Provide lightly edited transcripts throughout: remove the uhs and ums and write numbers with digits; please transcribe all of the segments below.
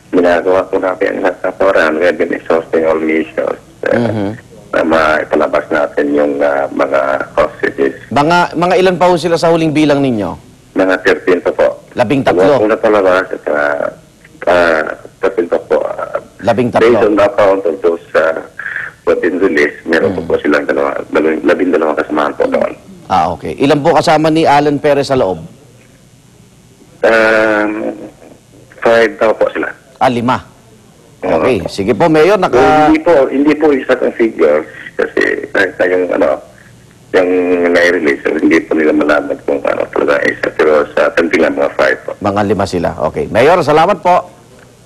ginagawa ko natin lahat sa forum. We have been exhausting all measures na maipalabas natin yung mga hostages. Mga ilan pa ho sila sa huling bilang ninyo? Mga 13 pa po. 13? Una palabas at 13 pa po. 13. Based on the account of those what been released, meron po silang 12 kasamahan po doon. Okay. Ilan po kasama ni Alan Perez sa loob? 5 daw po sila. 5. Okay. Sige po, Mayor. Hindi po exact ang figures kasi kahit na yung yung nai-release, hindi po nila malaman kung talaga isa. Pero sa ating lang mga 5 po. Mga 5 sila. Okay. Mayor, salamat po.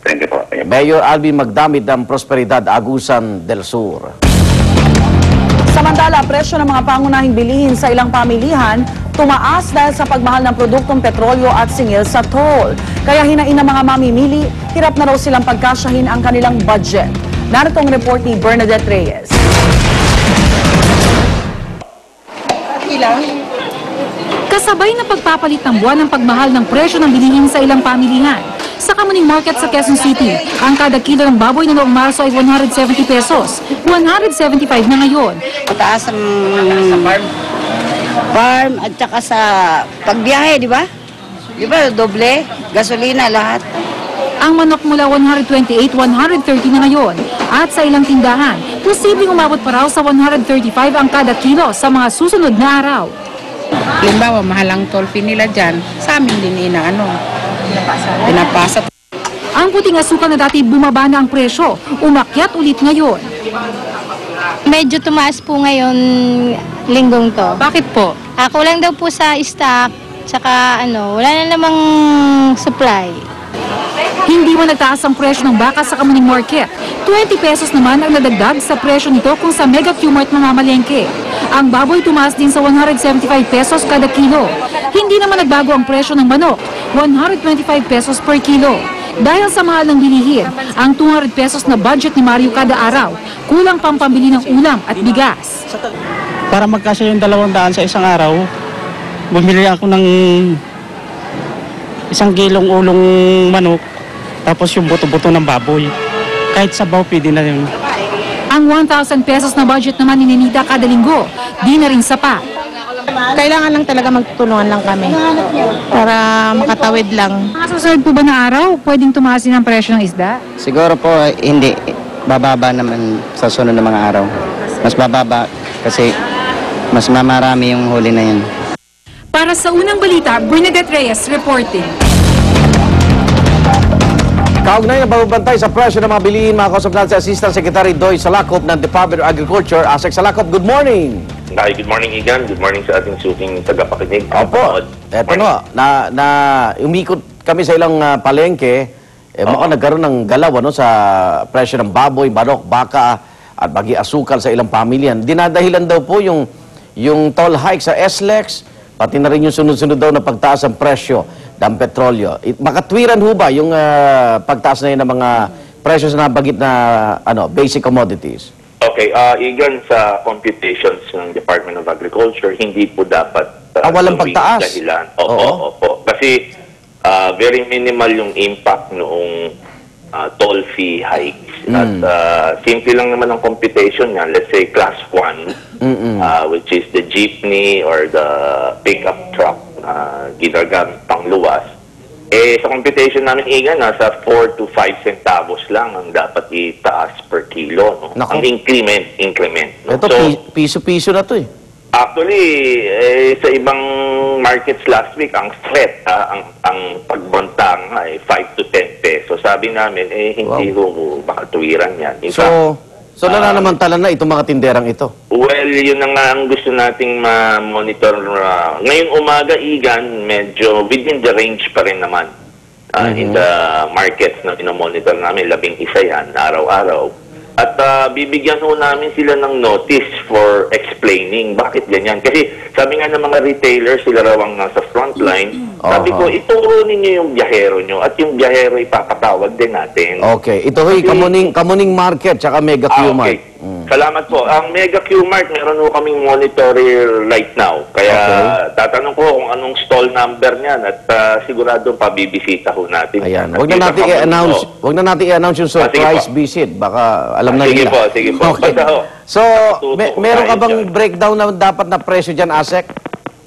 Thank you po. Mayor Alvin Magdamit ng Prosperidad, Agusan del Sur. Samantala, presyo ng mga pangunahing bilihin sa ilang pamilihan tumaas dahil sa pagmahal ng produktong petrolyo at singil sa toll. Kaya hinain ng mga mamimili, hirap na raw silang pagkasyahin ang kanilang budget. Narito ang report ni Bernadette Reyes. Kasabay na pagpapalit ng buwan ng pagmahal ng presyo ng bilihin sa ilang pamilihan. Sa Kamuning Market sa Quezon City, ang kada kilo ng baboy na noong Marso ay 170 pesos. 175 na ngayon. Mataas ang farm at saka sa pagbiyahe, di ba? Di ba, doble, gasolina, lahat. Ang manok mula 128, 130 na ngayon. At sa ilang tindahan, posibleng umabot pa raw sa 135 ang kada kilo sa mga susunod na araw. Halimbawa, mahal ang toll fee nila dyan. Sa amin din pinapasa. Ang puting asukal na dati bumaba na ang presyo, umakyat ulit ngayon. Medyo tumaas po ngayon linggong to. Bakit po? Kulang daw po sa stock, tsaka wala na namang supply. Hindi mo nagtaas ang presyo ng baka sa Kamuning Market. 20 pesos naman ang nadagdag sa presyo nito kung sa Mega Q-Mart mamamalengke. Ang baboy tumaas din sa 175 pesos kada kilo. Hindi naman nagbago ang presyo ng manok, 125 pesos per kilo. Dahil sa mahal ng bilihin, ang 200 pesos na budget ni Mario kada araw, kulang pang pambili ng ulam at bigas. Para magkasya yung 200 sa isang araw, bumili ako ng 1 kilong ulong manok, tapos yung buto-buto ng baboy. Kahit sabaw, pwede na yun. Ang 1,000 pesos na budget naman ni Ninita kada linggo, di na rin sapat. Kailangan lang talaga magtutulungan lang kami para makatawid lang. Mga susunod po ba na araw, pwedeng tumaas din ang presyo ng isda? Siguro po, hindi. Bababa naman sa sunod ng mga araw. Mas bababa kasi mas mamarami yung huli na yun. Para sa unang balita, Bernadette Reyes reporting. Kaugnay na pagbabantay sa presyo ng mga bilihin, mga kausap natin si Assistant Secretary Doy Salacop ng Department of Agriculture. Asek Salacop, good morning. Hi, good morning, Igan. Good morning sa ating suking tagapakinig. Opo. Eto no, umikot kami sa ilang palengke, mukhang nagkaroon ng galaw sa presyo ng baboy, manok, baka, at bagi asukal sa ilang pamilyan. Dinadahilan daw po yung toll hike sa SLEX, pati na rin yung sunod-sunod daw na pagtaas ng presyo ng petrolyo. Makatwiran ho ba yung pagtaas na yun ng mga presyo na nabagit na basic commodities? Okay, Igan, sa computations ng Department of Agriculture, hindi po dapat walang pagtaas? Dahilan. Opo. Kasi very minimal yung impact noong toll fee hikes. At simple lang naman ang computation niya. Let's say class 1, which is the jeepney or the pickup truck, ginagamit pang luwas. Sa computation namin, Igan, nasa 4 to 5 centavos lang ang dapat itaas per kilo. No? Ang increment. No? Ito, piso-piso na to eh. Actually, sa ibang markets last week, ang threat, ang pagbantang ay 5 to 10 pesos. Sabi namin, hindi ho makatuwiran yan. In fact, So nananamantala na itong mga tinderang ito? Well, yun na nga ang gusto nating ma-monitor. Ngayong umaga, Igan, medyo within the range pa rin naman. In the markets na pinomonitor namin, 11 yan, araw-araw. At bibigyan ho namin sila ng notice for explaining bakit ganyan. Kasi sabi nga ng mga retailers, sila raw ang nasa frontline. Sabi ko, ituro ninyo yung biyahero nyo at yung biyahero ipapatawag din natin. Okay. Ito ho'y Kamuning Market tsaka Mega Q-Mart. Okay. Salamat po. Ang Mega Q-Mart, meron po kaming monitor right now. Kaya tatanong ko kung anong stall number niyan at sigurado pabibisita ho natin. Ayan. Huwag na natin i-announce yung surprise visit. Baka alam na Sige nila. po, sige po. Okay. Basta ho. So, meron ka bang breakdown na dapat na presyo dyan, ASEC?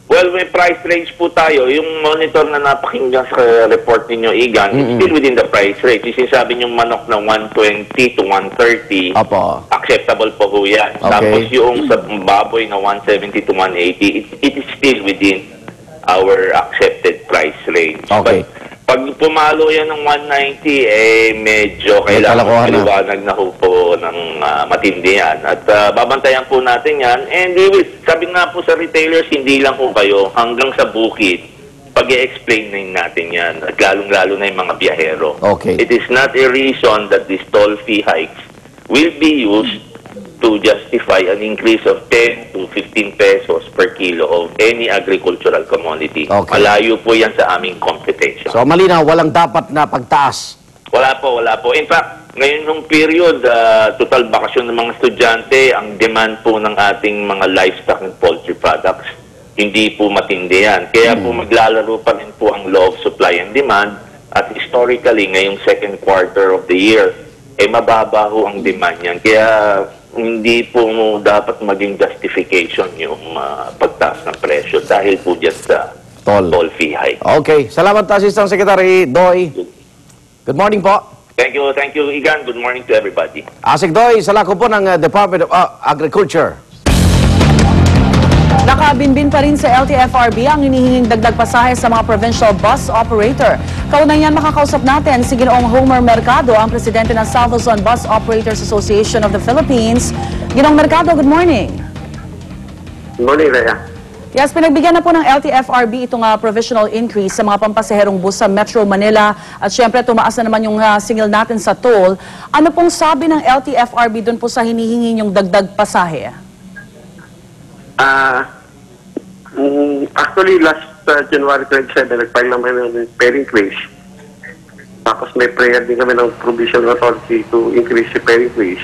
Well, may price range po tayo. Yung monitor na napakinggan sa report ninyo, Igan, it's still within the price range. Yung sinasabi yung manok na 120 to 130, Opo. acceptable po ho yan. Okay. Tapos yung sa baboy na 170 to 180, it is still within our accepted price range. Okay. But pag pumalo yan ng 190, medyo kailangan maliwanag na ho po ng matindi yan. At babantayan po natin yan. And sabi nga po sa retailers, hindi lang po kayo, hanggang sa bukid, pag-i-explain natin yan. At lalong-lalo na yung mga biyahero. Okay. It is not a reason that these toll fee hikes will be used to justify an increase of 10 to 15 pesos per kilo of any agricultural commodity. Okay. Malayo po yan sa aming computation. So, malinaw, walang dapat na pagtaas. Wala po, wala po. In fact, ngayon nung period, total bakasyon ng mga estudyante, ang demand po ng ating mga livestock and poultry products, hindi po matindi yan. Kaya po maglalaro pa rin po ang law of supply and demand at historically, ngayong second quarter of the year, mababa ho ang demand yan. Kaya hindi po dapat maging justification yung pagtaas ng presyo dahil po dyan sa toll fee hike. Okay. Salamat, Assistant Secretary Doy. Good morning po. Thank you, Igan. Good morning to everybody. ASEC Doy, salako po ng Department of Agriculture. Nakabinbin pa rin sa LTFRB ang hinihinging dagdag pasahe sa mga provincial bus operator. Kaunay yan makakausap natin si Ginoong Homer Mercado, ang presidente ng South Luzon Bus Operators Association of the Philippines. Ginoong Mercado, good morning. Good morning, Rhea. Yes, pinagbigyan na po ng LTFRB itong provisional increase sa mga pampasaherong bus sa Metro Manila at syempre tumaas na naman yung singil natin sa toll. Ano pong sabi ng LTFRB doon po sa hinihingi yung dagdag pasahe? Actually, last January 27, nag-file naman ng pay increase. Tapos may prayer din kami ng provisional authority to increase the pay increase.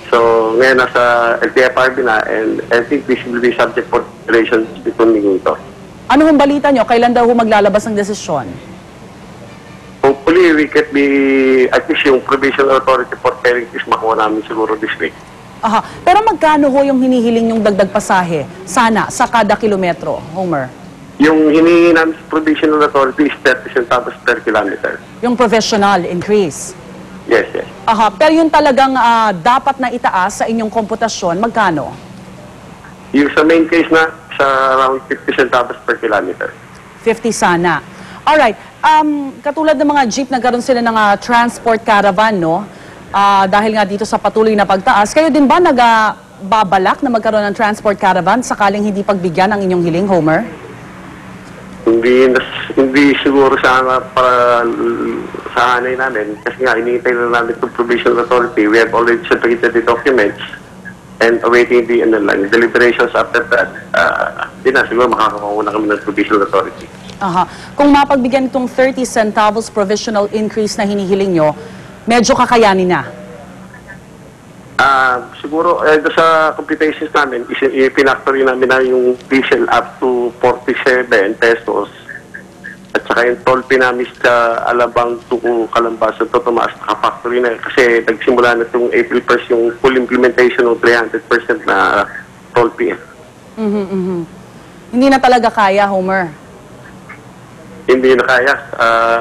So, ngayon nasa LTFRB na and I think this will be subject for consideration between ito. Ano hong balita nyo? Kailan daw maglalabas ng desisyon? Hopefully, we can be, at least yung provisional authority for pay increase makuha namin siguro this week. Aha. Pero magkano ho yung hinihiling yung dagdag pasahe? Sana, sa kada kilometro, Homer? Yung hinihingi namin sa provisional authority is 30 centavos per kilometer. Yung professional increase? Yes, yes. Aha. Pero yung talagang dapat na itaas sa inyong komputasyon, magkano? Yung sa main case na, sa around 50 centavos per kilometer. 50 sana. Alright. Katulad ng mga jeep, nagkaroon sila ng transport caravan, no? Dahil nga dito sa patuloy na pagtaas, kayo din ba nagbabalak na magkaroon ng transport caravan sakaling hindi pagbigyan ang inyong hiling, Homer? Hindi siguro sana para sa hanay namin kasi nga hinihintay na namin itong provisional authority. We have already submitted the documents and awaiting the deliberations after that. Hindi na siguro makakakuha na kami ng provisional authority. Aha. Kung mapagbigyan itong 30 centavos provisional increase na hinihiling nyo, medyo kakayanin na. Siguro, sa computations namin, pinactory namin na yung diesel up to 47 pesos. At saka yung toll fee namin sa Alabang to Calambasan to tumaas, nakafactory na. Kasi nagsimula na itong April 1st yung full implementation ng 300% na toll fee. Hindi na talaga kaya, Homer. Hindi na kaya.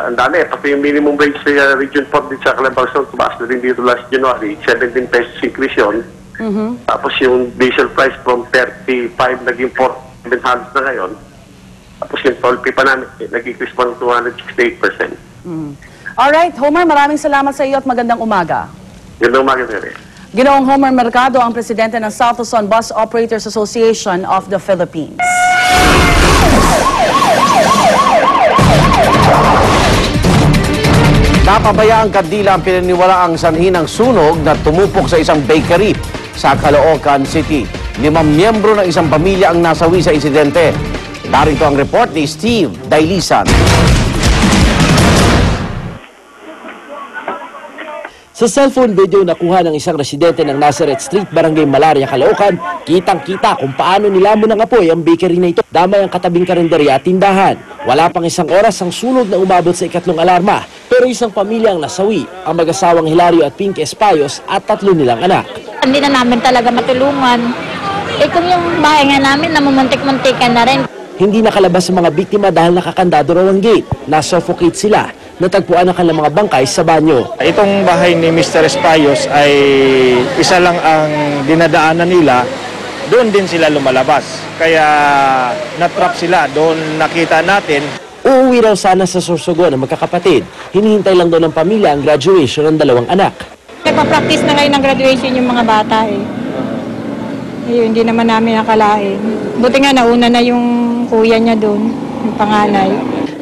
Ang dami. Pati yung minimum wage sa Region 4 din sa Calabarzon, tumaas na rin dito last January. 17 pesos increase yun. Tapos yung diesel price from 35 naging 4,700 na ngayon. Tapos yung toll fee pa namin, nag-increase pa ng 268%. Alright, Homer, maraming salamat sa iyo at magandang umaga. Gandang umaga, Mary. Ginoong Homer Mercado, ang presidente ng South Luzon Bus Operators Association of the Philippines. Napabayaan kadila ang pinaniwalaang sanhi ng sunog na tumupok sa isang bakery sa Caloocan City. 5 miyembro ng isang pamilya ang nasawi sa insidente. Narito ang report ni Steve Dailisan. Sa cellphone video na kuha ng isang residente ng Nazareth Street, Barangay Malaria, Caloocan, kitang-kita kung paano nilamon ng apoy ang bakery na ito. Damay ang katabing karinderya at tindahan. Wala pang isang oras ang sunog na umabot sa ikatlong alarma. Pero isang pamilya ang nasawi, ang mag-asawang Hilario at Pink Espayos at 3 nilang anak. Hindi na namin talaga matulungan. Kung yung bahay nga namin, namumuntik-muntikan na rin. Hindi nakalabas ang mga biktima dahil nakakandado raw ang gate. Na-suffocate sila. Natagpuan ang kanilang mga bangkay sa banyo. Itong bahay ni Mr. Espayos ay isa lang ang dinadaanan nila. Doon din sila lumalabas. Kaya natrap sila. Doon nakita natin. Uuwi raw sana sa Sorsogon ang magkakapatid. Hinihintay lang doon ng pamilya ang graduation ng 2 anak. Nagpa-practice na ngayon ng graduation yung mga bata eh. Ayun, hindi naman namin nakalain. Buti nga nauna na yung kuya niya doon, yung panganay.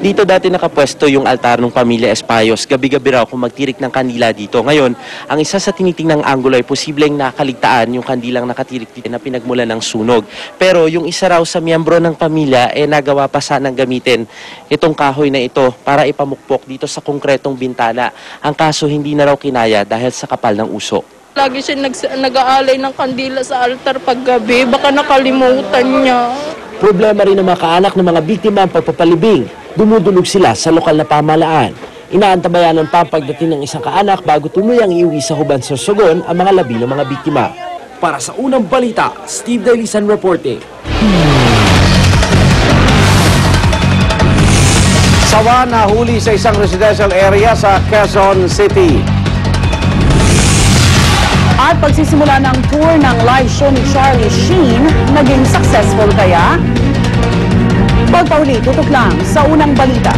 Dito dati nakapwesto yung altar ng pamilya Espayos. Gabi-gabi raw kung magtirik ng kandila dito. Ngayon, ang isa sa tinitingnang anggulo ay posibleng nakaligtaan yung kandilang nakatirik dito na pinagmulan ng sunog. Pero yung isa raw sa miyembro ng pamilya nagawa pa sanang gamitin itong kahoy na ito para ipamukpok dito sa konkretong bintana. Ang kaso hindi na raw kinaya dahil sa kapal ng usok. Lagi siya nag-aalay ng kandila sa altar paggabi. Baka nakalimutan niya. Problema rin ng mga kaanak ng mga biktima ang pagpapalibing. Dumudulog sila sa lokal na pamahalaan. Inaantabayanan pa ang pagdating ng isang kaanak bago tuluyang iuwi sa Huban Sorsogon ang mga labi ng mga biktima. Para sa unang balita, Steve Delisan reporting. Sawa na huli sa isang residential area sa Quezon City. At pagsisimula ng tour ng live show ni Charlie Sheen, naging successful kaya? Pagpauli, tutok lang sa unang balita.